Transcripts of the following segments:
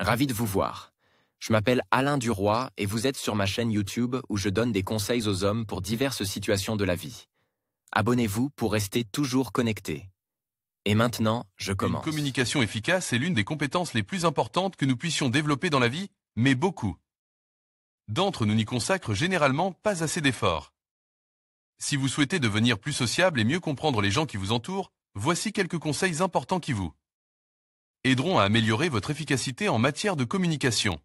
Ravi de vous voir. Je m'appelle Alain Duroy et vous êtes sur ma chaîne YouTube où je donne des conseils aux hommes pour diverses situations de la vie. Abonnez-vous pour rester toujours connecté. Et maintenant, je Une commence. communication efficace est l'une des compétences les plus importantes que nous puissions développer dans la vie, mais beaucoup d'entre nous n'y consacrent généralement pas assez d'efforts. Si vous souhaitez devenir plus sociable et mieux comprendre les gens qui vous entourent, voici quelques conseils importants qui vous aideront à améliorer votre efficacité en matière de communication.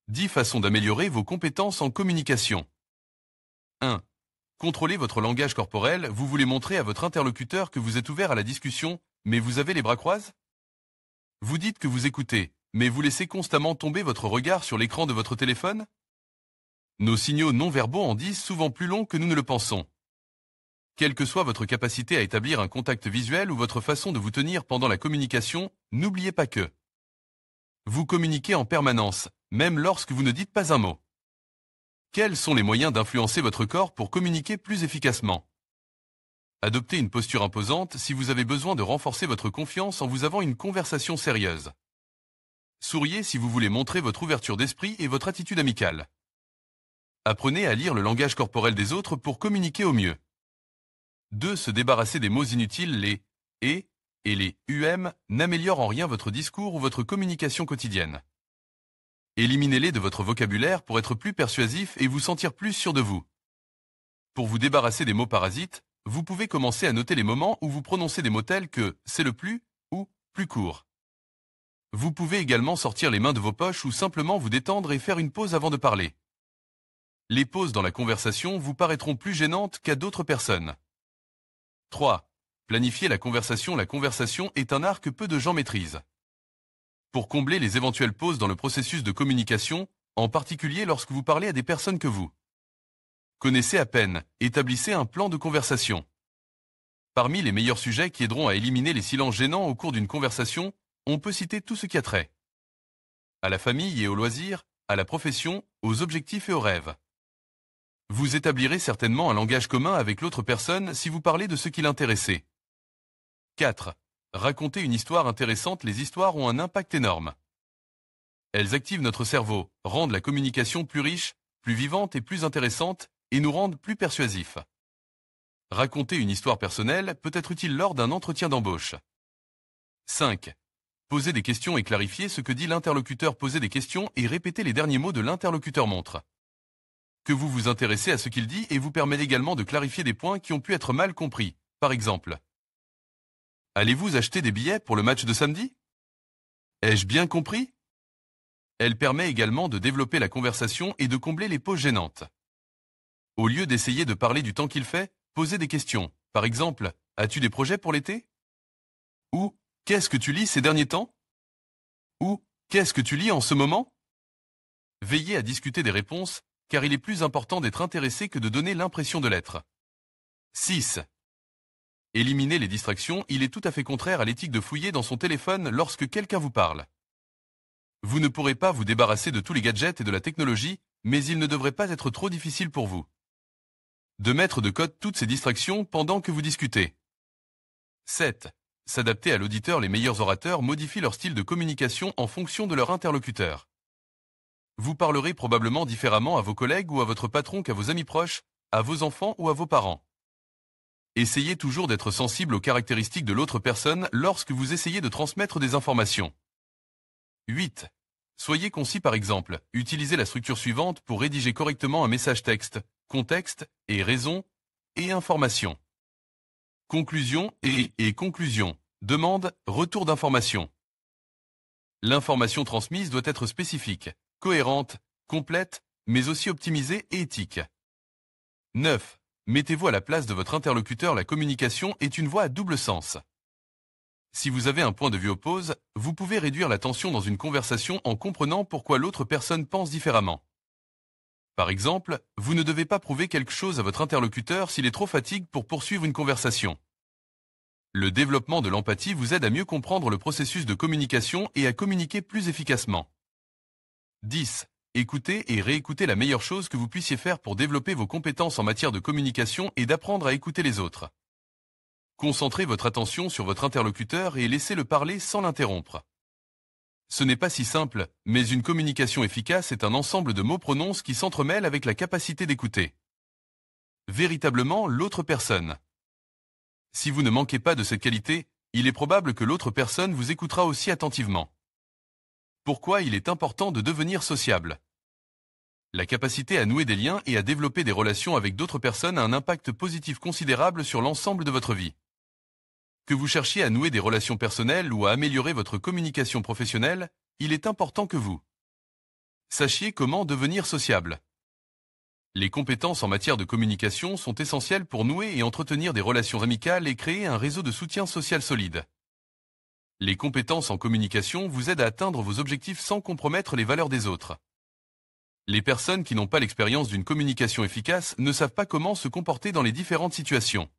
10 façons d'améliorer vos compétences en communication. 1. Contrôlez votre langage corporel. Vous voulez montrer à votre interlocuteur que vous êtes ouvert à la discussion, mais vous avez les bras croisés? Vous dites que vous écoutez, mais vous laissez constamment tomber votre regard sur l'écran de votre téléphone? Nos signaux non-verbaux en disent souvent plus long que nous ne le pensons. Quelle que soit votre capacité à établir un contact visuel ou votre façon de vous tenir pendant la communication, n'oubliez pas que vous communiquez en permanence, même lorsque vous ne dites pas un mot. Quels sont les moyens d'influencer votre corps pour communiquer plus efficacement? Adoptez une posture imposante si vous avez besoin de renforcer votre confiance en vous avant une conversation sérieuse. Souriez si vous voulez montrer votre ouverture d'esprit et votre attitude amicale. Apprenez à lire le langage corporel des autres pour communiquer au mieux. 2. Se débarrasser des mots inutiles. Les « et » et les « n'améliorent en rien votre discours ou votre communication quotidienne. Éliminez-les de votre vocabulaire pour être plus persuasif et vous sentir plus sûr de vous. Pour vous débarrasser des mots parasites, vous pouvez commencer à noter les moments où vous prononcez des mots tels que « c'est le plus » ou « plus court ». Vous pouvez également sortir les mains de vos poches ou simplement vous détendre et faire une pause avant de parler. Les pauses dans la conversation vous paraîtront plus gênantes qu'à d'autres personnes. 3. Planifier la conversation. La conversation est un art que peu de gens maîtrisent. Pour combler les éventuelles pauses dans le processus de communication, en particulier lorsque vous parlez à des personnes que vous connaissez à peine, établissez un plan de conversation. Parmi les meilleurs sujets qui aideront à éliminer les silences gênants au cours d'une conversation, on peut citer tout ce qui a trait à la famille et aux loisirs, à la profession, aux objectifs et aux rêves. Vous établirez certainement un langage commun avec l'autre personne si vous parlez de ce qui l'intéresse. 4. Raconter une histoire intéressante. Les histoires ont un impact énorme. Elles activent notre cerveau, rendent la communication plus riche, plus vivante et plus intéressante, et nous rendent plus persuasifs. Raconter une histoire personnelle peut être utile lors d'un entretien d'embauche. 5. Poser des questions et clarifier ce que dit l'interlocuteur. Poser des questions et répéter les derniers mots de l'interlocuteur montre que vous vous intéressez à ce qu'il dit et vous permet également de clarifier des points qui ont pu être mal compris. Par exemple, allez-vous acheter des billets pour le match de samedi? Ai-je bien compris? Elle permet également de développer la conversation et de combler les pauses gênantes. Au lieu d'essayer de parler du temps qu'il fait, posez des questions. Par exemple, as-tu des projets pour l'été? Ou, qu'est-ce que tu lis ces derniers temps? Ou, qu'est-ce que tu lis en ce moment? Veillez à discuter des réponses, car il est plus important d'être intéressé que de donner l'impression de l'être. 6. Éliminez les distractions. Il est tout à fait contraire à l'éthique de fouiller dans son téléphone lorsque quelqu'un vous parle. Vous ne pourrez pas vous débarrasser de tous les gadgets et de la technologie, mais il ne devrait pas être trop difficile pour vous de mettre de côté toutes ces distractions pendant que vous discutez. 7. S'adapter à l'auditeur. Les meilleurs orateurs modifient leur style de communication en fonction de leur interlocuteur. Vous parlerez probablement différemment à vos collègues ou à votre patron qu'à vos amis proches, à vos enfants ou à vos parents. Essayez toujours d'être sensible aux caractéristiques de l'autre personne lorsque vous essayez de transmettre des informations. 8. Soyez concis. Par exemple, utilisez la structure suivante pour rédiger correctement un message texte: contexte et raison et information. Conclusion et conclusion. Demande, retour d'information. L'information transmise doit être spécifique, cohérente, complète, mais aussi optimisée et éthique. 9. Mettez-vous à la place de votre interlocuteur. La communication est une voie à double sens. Si vous avez un point de vue opposé, vous pouvez réduire la tension dans une conversation en comprenant pourquoi l'autre personne pense différemment. Par exemple, vous ne devez pas prouver quelque chose à votre interlocuteur s'il est trop fatigué pour poursuivre une conversation. Le développement de l'empathie vous aide à mieux comprendre le processus de communication et à communiquer plus efficacement. 10. Écoutez et réécoutez. La meilleure chose que vous puissiez faire pour développer vos compétences en matière de communication est d'apprendre à écouter les autres. Concentrez votre attention sur votre interlocuteur et laissez-le parler sans l'interrompre. Ce n'est pas si simple, mais une communication efficace est un ensemble de mots-pronoms qui s'entremêlent avec la capacité d'écouter véritablement l'autre personne. Si vous ne manquez pas de cette qualité, il est probable que l'autre personne vous écoutera aussi attentivement. Pourquoi il est important de devenir sociable? La capacité à nouer des liens et à développer des relations avec d'autres personnes a un impact positif considérable sur l'ensemble de votre vie. Que vous cherchiez à nouer des relations personnelles ou à améliorer votre communication professionnelle, il est important que vous sachiez comment devenir sociable. Les compétences en matière de communication sont essentielles pour nouer et entretenir des relations amicales et créer un réseau de soutien social solide. Les compétences en communication vous aident à atteindre vos objectifs sans compromettre les valeurs des autres. Les personnes qui n'ont pas l'expérience d'une communication efficace ne savent pas comment se comporter dans les différentes situations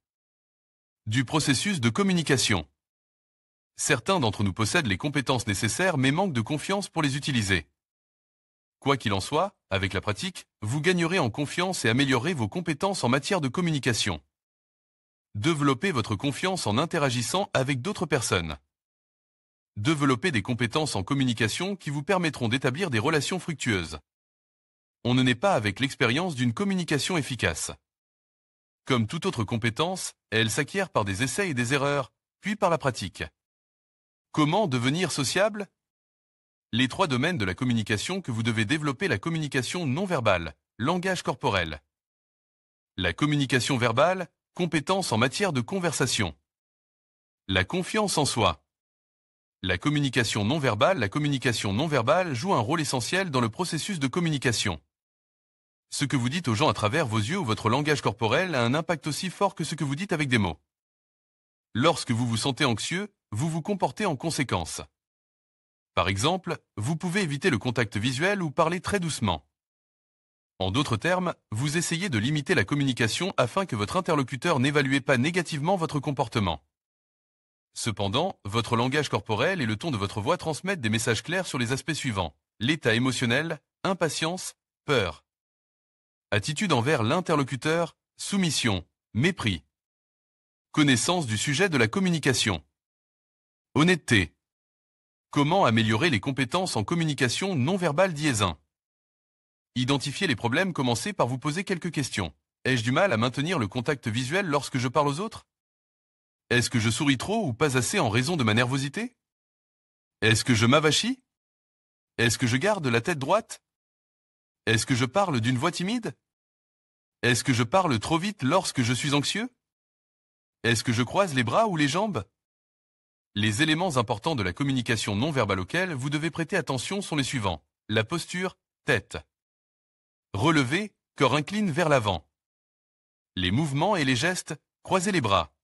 du processus de communication. Certains d'entre nous possèdent les compétences nécessaires mais manquent de confiance pour les utiliser. Quoi qu'il en soit, avec la pratique, vous gagnerez en confiance et améliorerez vos compétences en matière de communication. Développez votre confiance en interagissant avec d'autres personnes. Développez des compétences en communication qui vous permettront d'établir des relations fructueuses. On ne naît pas avec l'expérience d'une communication efficace. Comme toute autre compétence, elle s'acquiert par des essais et des erreurs, puis par la pratique. Comment devenir sociable? Les 3 domaines de la communication que vous devez développer: la communication non verbale, langage corporel. La communication verbale, compétences en matière de conversation. La confiance en soi. La communication non verbale joue un rôle essentiel dans le processus de communication. Ce que vous dites aux gens à travers vos yeux ou votre langage corporel a un impact aussi fort que ce que vous dites avec des mots. Lorsque vous vous sentez anxieux, vous vous comportez en conséquence. Par exemple, vous pouvez éviter le contact visuel ou parler très doucement. En d'autres termes, vous essayez de limiter la communication afin que votre interlocuteur n'évalue pas négativement votre comportement. Cependant, votre langage corporel et le ton de votre voix transmettent des messages clairs sur les aspects suivants: l'état émotionnel, impatience, peur. Attitude envers l'interlocuteur, soumission, mépris. Connaissance du sujet de la communication. Honnêteté. Comment améliorer les compétences en communication non verbale (IES1). Identifiez les problèmes, commencez par vous poser quelques questions. Ai-je du mal à maintenir le contact visuel lorsque je parle aux autres? Est-ce que je souris trop ou pas assez en raison de ma nervosité? Est-ce que je m'avachis? Est-ce que je garde la tête droite? Est-ce que je parle d'une voix timide? Est-ce que je parle trop vite lorsque je suis anxieux? Est-ce que je croise les bras ou les jambes? Les éléments importants de la communication non verbale auxquels vous devez prêter attention sont les suivants: la posture, tête relevée, corps incline vers l'avant. Les mouvements et les gestes, croiser les bras.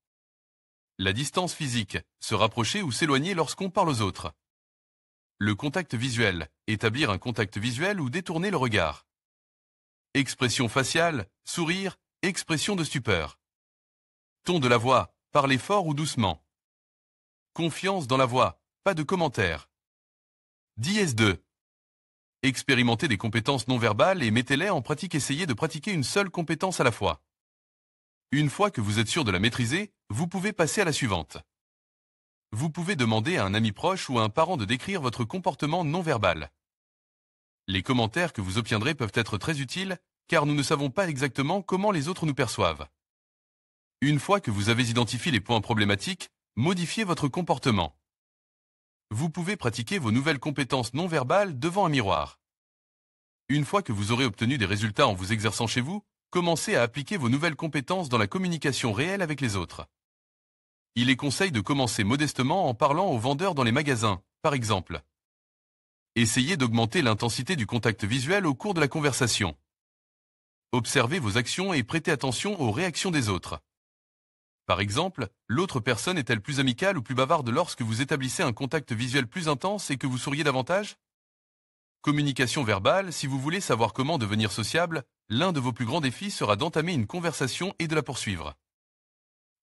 La distance physique, se rapprocher ou s'éloigner lorsqu'on parle aux autres. Le contact visuel, établir un contact visuel ou détourner le regard. Expression faciale, sourire, expression de stupeur. Ton de la voix, parler fort ou doucement. Confiance dans la voix, pas de commentaires. Dièse 2. Expérimentez des compétences non verbales et mettez-les en pratique. Essayez de pratiquer une seule compétence à la fois. Une fois que vous êtes sûr de la maîtriser, vous pouvez passer à la suivante. Vous pouvez demander à un ami proche ou à un parent de décrire votre comportement non verbal. Les commentaires que vous obtiendrez peuvent être très utiles, car nous ne savons pas exactement comment les autres nous perçoivent. Une fois que vous avez identifié les points problématiques, modifiez votre comportement. Vous pouvez pratiquer vos nouvelles compétences non verbales devant un miroir. Une fois que vous aurez obtenu des résultats en vous exerçant chez vous, commencez à appliquer vos nouvelles compétences dans la communication réelle avec les autres. Il est conseil de commencer modestement en parlant aux vendeurs dans les magasins, par exemple. Essayez d'augmenter l'intensité du contact visuel au cours de la conversation. Observez vos actions et prêtez attention aux réactions des autres. Par exemple, l'autre personne est-elle plus amicale ou plus bavarde lorsque vous établissez un contact visuel plus intense et que vous souriez davantage? Communication verbale. Si vous voulez savoir comment devenir sociable, l'un de vos plus grands défis sera d'entamer une conversation et de la poursuivre.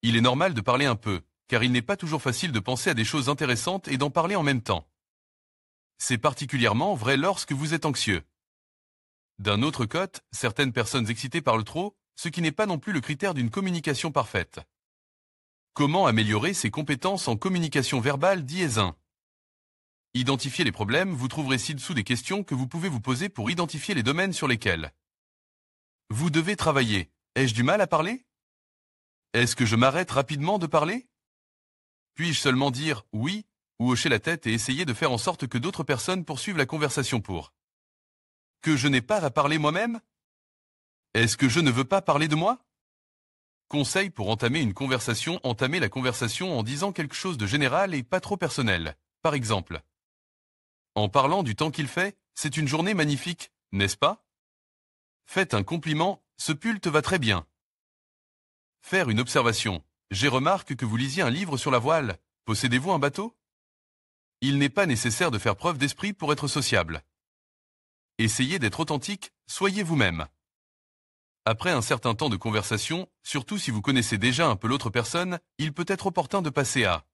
Il est normal de parler un peu, car il n'est pas toujours facile de penser à des choses intéressantes et d'en parler en même temps. C'est particulièrement vrai lorsque vous êtes anxieux. D'un autre côté, certaines personnes excitées parlent trop, ce qui n'est pas non plus le critère d'une communication parfaite. Comment améliorer ses compétences en communication verbale (IES1). Identifiez les problèmes, vous trouverez ci-dessous des questions que vous pouvez vous poser pour identifier les domaines sur lesquels vous devez travailler. Ai-je du mal à parler? Est-ce que je m'arrête rapidement de parler? Puis-je seulement dire oui ou hocher la tête et essayer de faire en sorte que d'autres personnes poursuivent la conversation pour que je n'ai pas à parler moi-même? Est-ce que je ne veux pas parler de moi? Conseil pour entamer une conversation. Entamez la conversation en disant quelque chose de général et pas trop personnel. Par exemple, en parlant du temps qu'il fait, c'est une journée magnifique, n'est-ce pas? Faites un compliment, ce pull te va très bien. Faire une observation. J'ai remarqué que vous lisiez un livre sur la voile. Possédez-vous un bateau? Il n'est pas nécessaire de faire preuve d'esprit pour être sociable. Essayez d'être authentique, soyez vous-même. Après un certain temps de conversation, surtout si vous connaissez déjà un peu l'autre personne, il peut être opportun de passer à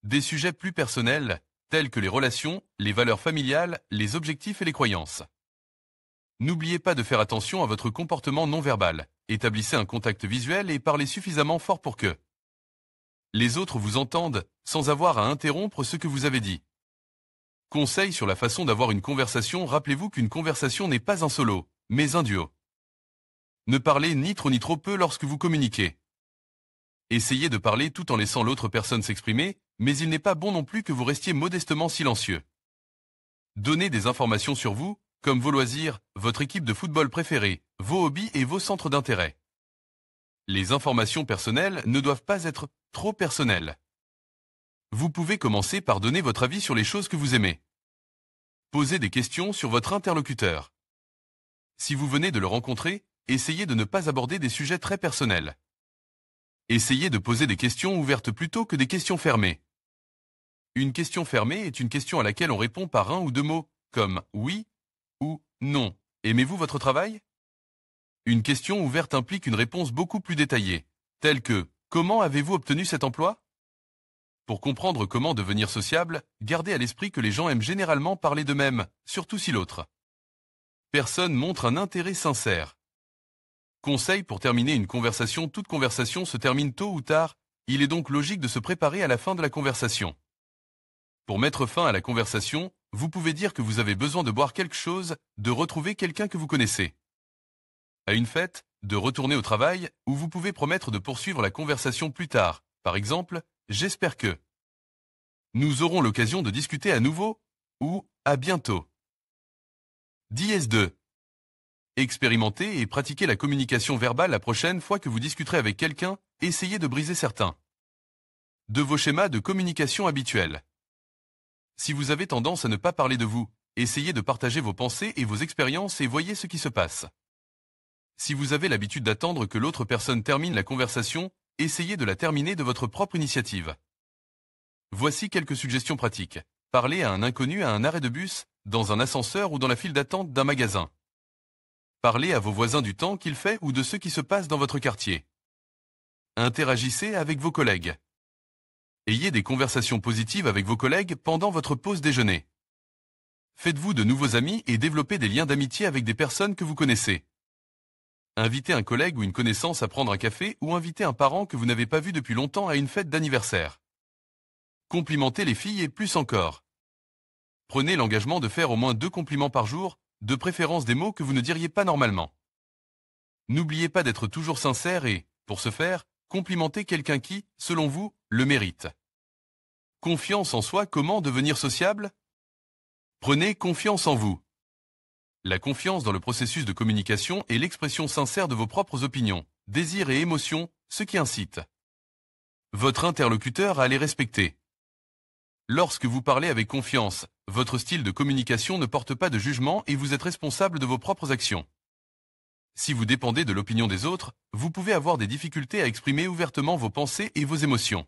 des sujets plus personnels, tels que les relations, les valeurs familiales, les objectifs et les croyances. N'oubliez pas de faire attention à votre comportement non verbal. Établissez un contact visuel et parlez suffisamment fort pour que les autres vous entendent, sans avoir à interrompre ce que vous avez dit. Conseil sur la façon d'avoir une conversation. Rappelez-vous qu'une conversation n'est pas un solo, mais un duo. Ne parlez ni trop ni trop peu lorsque vous communiquez. Essayez de parler tout en laissant l'autre personne s'exprimer, mais il n'est pas bon non plus que vous restiez modestement silencieux. Donnez des informations sur vous, comme vos loisirs, votre équipe de football préférée, vos hobbies et vos centres d'intérêt. Les informations personnelles ne doivent pas être trop personnelles. Vous pouvez commencer par donner votre avis sur les choses que vous aimez. Posez des questions sur votre interlocuteur. Si vous venez de le rencontrer, essayez de ne pas aborder des sujets très personnels. Essayez de poser des questions ouvertes plutôt que des questions fermées. Une question fermée est une question à laquelle on répond par un ou deux mots, comme oui ou non. Aimez-vous votre travail? Une question ouverte implique une réponse beaucoup plus détaillée, telle que comment avez-vous obtenu cet emploi? Pour comprendre comment devenir sociable, gardez à l'esprit que les gens aiment généralement parler d'eux-mêmes, surtout si l'autre personne montre un intérêt sincère. Conseil pour terminer une conversation. Toute conversation se termine tôt ou tard, il est donc logique de se préparer à la fin de la conversation. Pour mettre fin à la conversation, vous pouvez dire que vous avez besoin de boire quelque chose, de retrouver quelqu'un que vous connaissez à une fête, de retourner au travail, ou vous pouvez promettre de poursuivre la conversation plus tard. Par exemple, j'espère que nous aurons l'occasion de discuter à nouveau, ou à bientôt. 10-2. Expérimentez et pratiquez la communication verbale. La prochaine fois que vous discuterez avec quelqu'un, essayez de briser certains de vos schémas de communication habituels. Si vous avez tendance à ne pas parler de vous, essayez de partager vos pensées et vos expériences et voyez ce qui se passe. Si vous avez l'habitude d'attendre que l'autre personne termine la conversation, essayez de la terminer de votre propre initiative. Voici quelques suggestions pratiques. Parlez à un inconnu à un arrêt de bus, dans un ascenseur ou dans la file d'attente d'un magasin. Parlez à vos voisins du temps qu'il fait ou de ce qui se passe dans votre quartier. Interagissez avec vos collègues. Ayez des conversations positives avec vos collègues pendant votre pause déjeuner. Faites-vous de nouveaux amis et développez des liens d'amitié avec des personnes que vous connaissez. Invitez un collègue ou une connaissance à prendre un café ou invitez un parent que vous n'avez pas vu depuis longtemps à une fête d'anniversaire. Complimentez les filles et plus encore. Prenez l'engagement de faire au moins 2 compliments par jour, de préférence des mots que vous ne diriez pas normalement. N'oubliez pas d'être toujours sincère et, pour ce faire, complimentez quelqu'un qui, selon vous, le mérite. Confiance en soi. Comment devenir sociable? Prenez confiance en vous. La confiance dans le processus de communication est l'expression sincère de vos propres opinions, désirs et émotions, ce qui incite votre interlocuteur à les respecter. Lorsque vous parlez avec confiance, votre style de communication ne porte pas de jugement et vous êtes responsable de vos propres actions. Si vous dépendez de l'opinion des autres, vous pouvez avoir des difficultés à exprimer ouvertement vos pensées et vos émotions.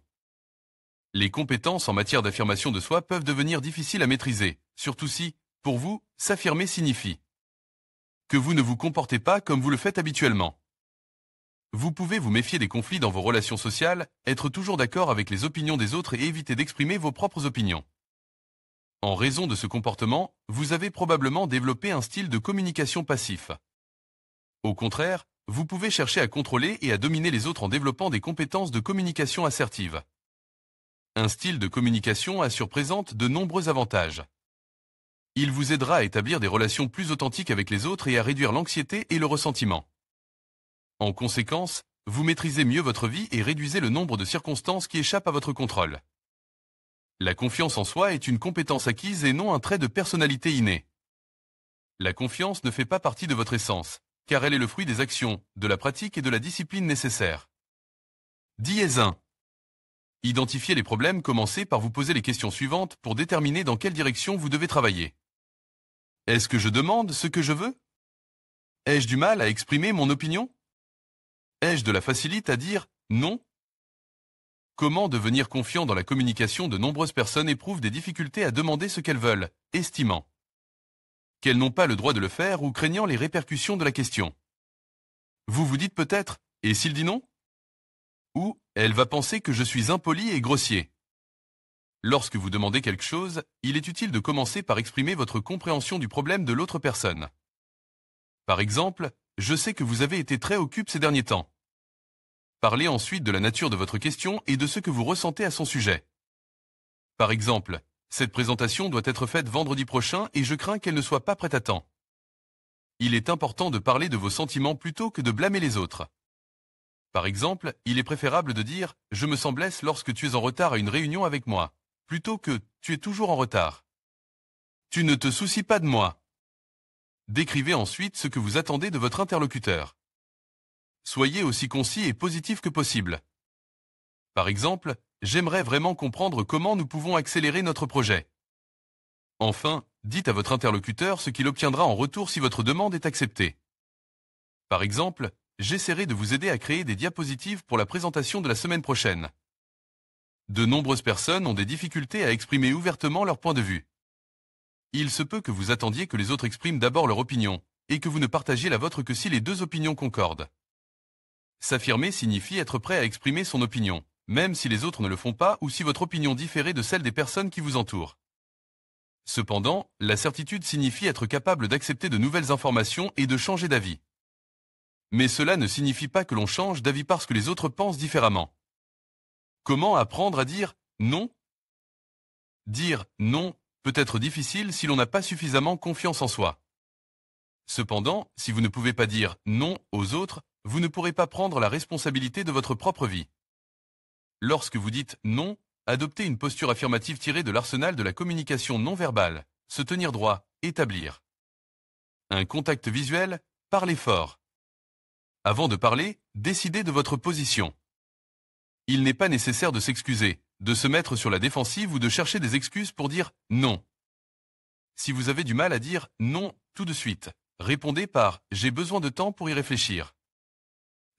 Les compétences en matière d'affirmation de soi peuvent devenir difficiles à maîtriser, surtout si, pour vous, s'affirmer signifie que vous ne vous comportez pas comme vous le faites habituellement. Vous pouvez vous méfier des conflits dans vos relations sociales, être toujours d'accord avec les opinions des autres et éviter d'exprimer vos propres opinions. En raison de ce comportement, vous avez probablement développé un style de communication passif. Au contraire, vous pouvez chercher à contrôler et à dominer les autres en développant des compétences de communication assertive. Un style de communication assure présente de nombreux avantages. Il vous aidera à établir des relations plus authentiques avec les autres et à réduire l'anxiété et le ressentiment. En conséquence, vous maîtrisez mieux votre vie et réduisez le nombre de circonstances qui échappent à votre contrôle. La confiance en soi est une compétence acquise et non un trait de personnalité inné. La confiance ne fait pas partie de votre essence, car elle est le fruit des actions, de la pratique et de la discipline nécessaires. Dièse 1. Identifiez les problèmes, commencez par vous poser les questions suivantes pour déterminer dans quelle direction vous devez travailler. Est-ce que je demande ce que je veux? Ai-je du mal à exprimer mon opinion? Ai-je de la facilité à dire non? Comment devenir confiant dans la communication? De nombreuses personnes éprouvent des difficultés à demander ce qu'elles veulent, estimant qu'elles n'ont pas le droit de le faire ou craignant les répercussions de la question. Vous vous dites peut-être, et s'il dit non? Ou, elle va penser que je suis impoli et grossier. Lorsque vous demandez quelque chose, il est utile de commencer par exprimer votre compréhension du problème de l'autre personne. Par exemple, je sais que vous avez été très occupé ces derniers temps. Parlez ensuite de la nature de votre question et de ce que vous ressentez à son sujet. Par exemple, cette présentation doit être faite vendredi prochain et je crains qu'elle ne soit pas prête à temps. Il est important de parler de vos sentiments plutôt que de blâmer les autres. Par exemple, il est préférable de dire « Je me sens blesse lorsque tu es en retard à une réunion avec moi », plutôt que « Tu es toujours en retard ». Tu ne te soucies pas de moi. Décrivez ensuite ce que vous attendez de votre interlocuteur. Soyez aussi concis et positif que possible. Par exemple, j'aimerais vraiment comprendre comment nous pouvons accélérer notre projet. Enfin, dites à votre interlocuteur ce qu'il obtiendra en retour si votre demande est acceptée. Par exemple, j'essaierai de vous aider à créer des diapositives pour la présentation de la semaine prochaine. De nombreuses personnes ont des difficultés à exprimer ouvertement leur point de vue. Il se peut que vous attendiez que les autres expriment d'abord leur opinion, et que vous ne partagiez la vôtre que si les deux opinions concordent. S'affirmer signifie être prêt à exprimer son opinion, même si les autres ne le font pas ou si votre opinion différait de celle des personnes qui vous entourent. Cependant, la certitude signifie être capable d'accepter de nouvelles informations et de changer d'avis. Mais cela ne signifie pas que l'on change d'avis parce que les autres pensent différemment. Comment apprendre à dire non? Dire non peut être difficile si l'on n'a pas suffisamment confiance en soi. Cependant, si vous ne pouvez pas dire non aux autres, vous ne pourrez pas prendre la responsabilité de votre propre vie. Lorsque vous dites non, adoptez une posture affirmative tirée de l'arsenal de la communication non verbale, se tenir droit, établir un contact visuel, parlez fort. Avant de parler, décidez de votre position. Il n'est pas nécessaire de s'excuser, de se mettre sur la défensive ou de chercher des excuses pour dire non. Si vous avez du mal à dire non tout de suite, répondez par « J'ai besoin de temps pour y réfléchir ».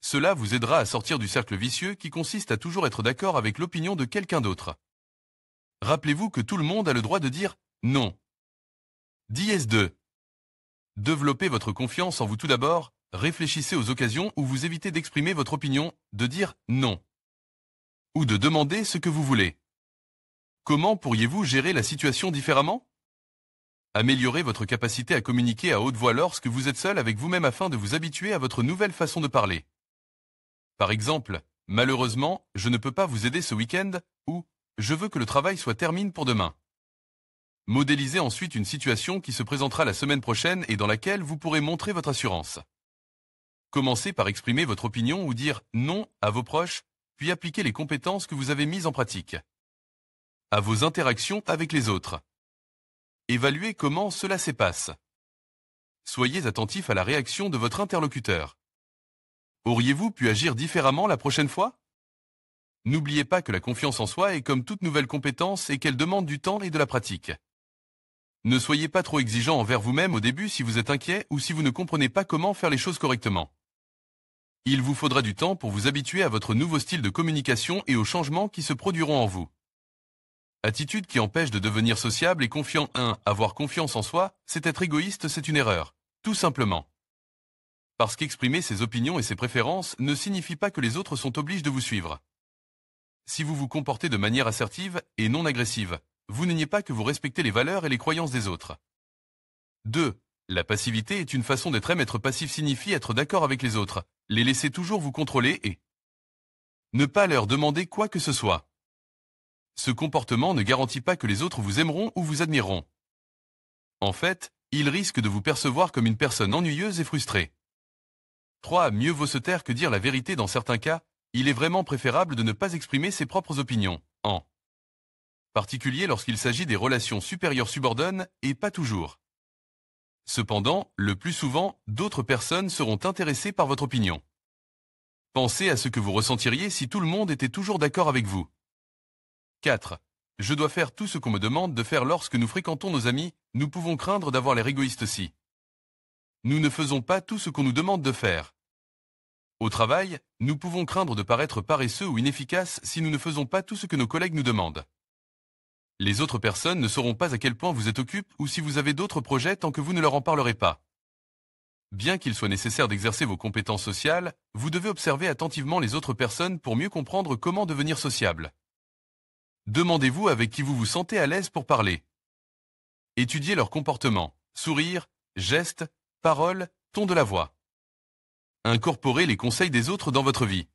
Cela vous aidera à sortir du cercle vicieux qui consiste à toujours être d'accord avec l'opinion de quelqu'un d'autre. Rappelez-vous que tout le monde a le droit de dire non. Dièse 2. Développez votre confiance en vous. Tout d'abord, réfléchissez aux occasions où vous évitez d'exprimer votre opinion, de dire non, ou de demander ce que vous voulez. Comment pourriez-vous gérer la situation différemment? Améliorez votre capacité à communiquer à haute voix lorsque vous êtes seul avec vous-même afin de vous habituer à votre nouvelle façon de parler. Par exemple, malheureusement, je ne peux pas vous aider ce week-end, ou je veux que le travail soit terminé pour demain. Modélisez ensuite une situation qui se présentera la semaine prochaine et dans laquelle vous pourrez montrer votre assurance. Commencez par exprimer votre opinion ou dire non à vos proches, puis appliquez les compétences que vous avez mises en pratique à vos interactions avec les autres. Évaluez comment cela se passe. Soyez attentif à la réaction de votre interlocuteur. Auriez-vous pu agir différemment la prochaine fois? N'oubliez pas que la confiance en soi est comme toute nouvelle compétence et qu'elle demande du temps et de la pratique. Ne soyez pas trop exigeant envers vous-même au début si vous êtes inquiet ou si vous ne comprenez pas comment faire les choses correctement. Il vous faudra du temps pour vous habituer à votre nouveau style de communication et aux changements qui se produiront en vous. Attitude qui empêche de devenir sociable et confiant. 1. Avoir confiance en soi, c'est être égoïste, c'est une erreur. Tout simplement. Parce qu'exprimer ses opinions et ses préférences ne signifie pas que les autres sont obligés de vous suivre. Si vous vous comportez de manière assertive et non agressive, vous ne niez pas que vous respectez les valeurs et les croyances des autres. 2. La passivité est une façon d'être. Être passif signifie être d'accord avec les autres, les laisser toujours vous contrôler et ne pas leur demander quoi que ce soit. Ce comportement ne garantit pas que les autres vous aimeront ou vous admireront. En fait, il risque de vous percevoir comme une personne ennuyeuse et frustrée. 3. Mieux vaut se taire que dire la vérité dans certains cas, il est vraiment préférable de ne pas exprimer ses propres opinions, en particulier lorsqu'il s'agit des relations supérieures-subordonnes et pas toujours. Cependant, le plus souvent, d'autres personnes seront intéressées par votre opinion. Pensez à ce que vous ressentiriez si tout le monde était toujours d'accord avec vous. 4. Je dois faire tout ce qu'on me demande de faire lorsque nous fréquentons nos amis, nous pouvons craindre d'avoir l'air égoïste si nous ne faisons pas tout ce qu'on nous demande de faire. Au travail, nous pouvons craindre de paraître paresseux ou inefficaces si nous ne faisons pas tout ce que nos collègues nous demandent. Les autres personnes ne sauront pas à quel point vous êtes occupé ou si vous avez d'autres projets tant que vous ne leur en parlerez pas. Bien qu'il soit nécessaire d'exercer vos compétences sociales, vous devez observer attentivement les autres personnes pour mieux comprendre comment devenir sociable. Demandez-vous avec qui vous vous sentez à l'aise pour parler. Étudiez leur comportement, sourire, gestes, paroles, ton de la voix. Incorporez les conseils des autres dans votre vie.